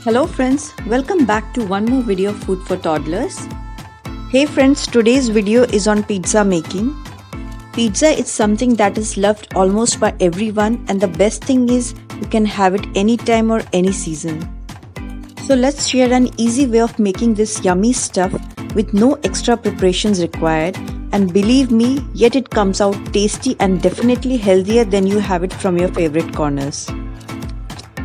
Hello friends, welcome back to one more video of Food for Toddlers. Hey friends, today's video is on pizza making. Pizza is something that is loved almost by everyone, and the best thing is you can have it anytime or any season. So let's share an easy way of making this yummy stuff with no extra preparations required, and believe me, yet it comes out tasty and definitely healthier than you have it from your favorite corners.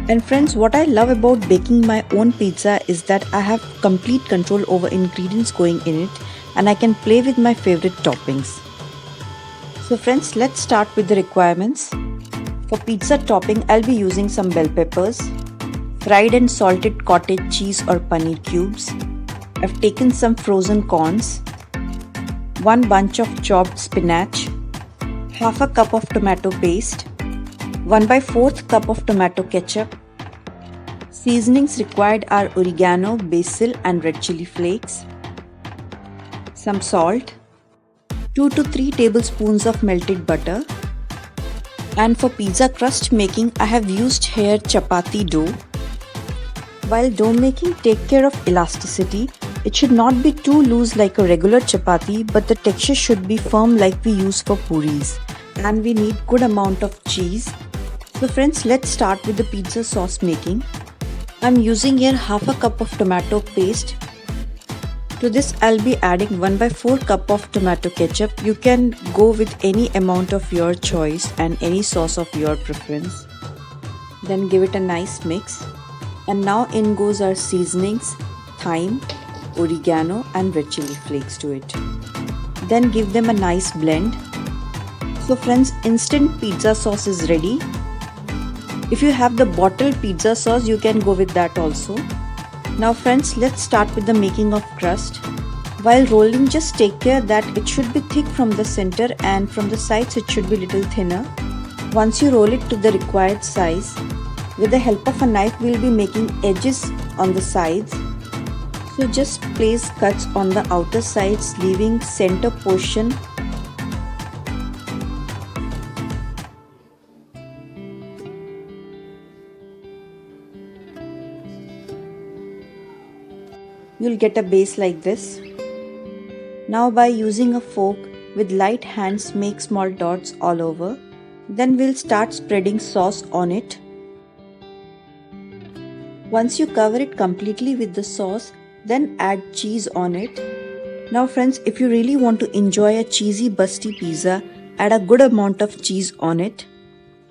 And friends, what I love about baking my own pizza is that I have complete control over ingredients going in it, and I can play with my favorite toppings. So friends, let's start with the requirements. For pizza topping, I'll be using some bell peppers, fried and salted cottage cheese or paneer cubes. I've taken some frozen corns, one bunch of chopped spinach, half a cup of tomato paste, 1/4 cup of tomato ketchup. Seasonings required are oregano, basil and red chili flakes, some salt, 2 to 3 tablespoons of melted butter. And for pizza crust making, I have used here chapati dough. While dough making, take care of elasticity. It should not be too loose like a regular chapati, but the texture should be firm like we use for puris. And we need good amount of cheese. So friends, let's start with the pizza sauce making. I'm using here half a cup of tomato paste. To this I'll be adding 1/4 cup of tomato ketchup. You can go with any amount of your choice and any sauce of your preference. Then give it a nice mix. And now in goes our seasonings, thyme, oregano and red chili flakes to it. Then give them a nice blend. So friends, instant pizza sauce is ready. If you have the bottled pizza sauce, you can go with that also. Now friends, let's start with the making of crust. While rolling, just take care that it should be thick from the center and from the sides it should be little thinner. Once you roll it to the required size, with the help of a knife we'll be making edges on the sides. So just place cuts on the outer sides, leaving center portion . You'll get a base like this. Now by using a fork with light hands, make small dots all over. Then we'll start spreading sauce on it. Once you cover it completely with the sauce, then add cheese on it. Now friends, if you really want to enjoy a cheesy busty pizza, add a good amount of cheese on it.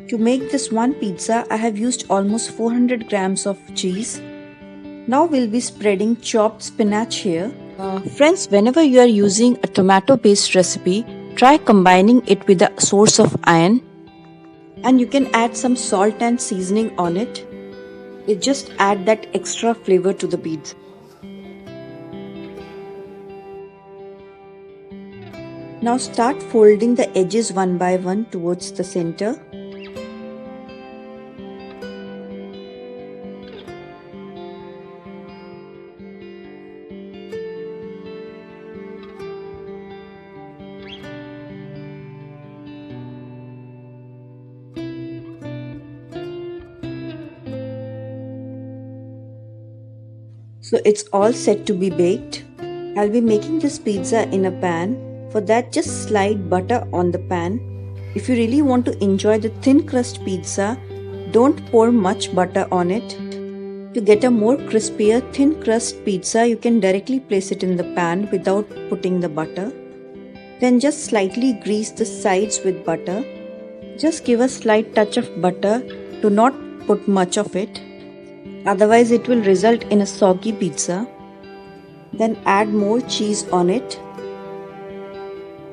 To make this one pizza, I have used almost 400 grams of cheese. Now we'll be spreading chopped spinach here. Friends, whenever you are using a tomato paste recipe, try combining it with a source of iron. And you can add some salt and seasoning on it. It just add that extra flavor to the pizza. Now start folding the edges one by one towards the center. So it's all set to be baked. I'll be making this pizza in a pan. For that, just slide butter on the pan. If you really want to enjoy the thin crust pizza, don't pour much butter on it. To get a more crispier thin crust pizza, you can directly place it in the pan without putting the butter. Then just slightly grease the sides with butter. Just give a slight touch of butter. Do not put much of it. Otherwise it will result in a soggy pizza. Then add more cheese on it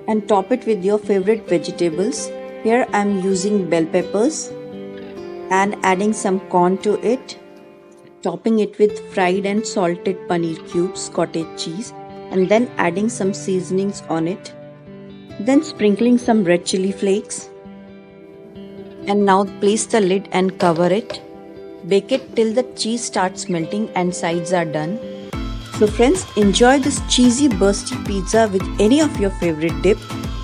and top it with your favorite vegetables. Here I am using bell peppers and adding some corn to it, topping it with fried and salted paneer cubes, cottage cheese, and then adding some seasonings on it. Then sprinkling some red chili flakes. And now place the lid and cover it. Bake it till the cheese starts melting and sides are done. So friends, enjoy this cheesy bursty pizza with any of your favorite dip.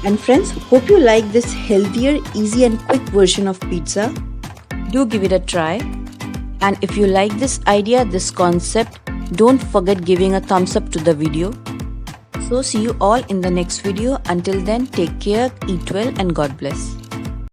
And friends, hope you like this healthier, easy and quick version of pizza. Do give it a try. And if you like this idea, this concept, don't forget giving a thumbs up to the video. So see you all in the next video. Until then, take care, eat well and God bless.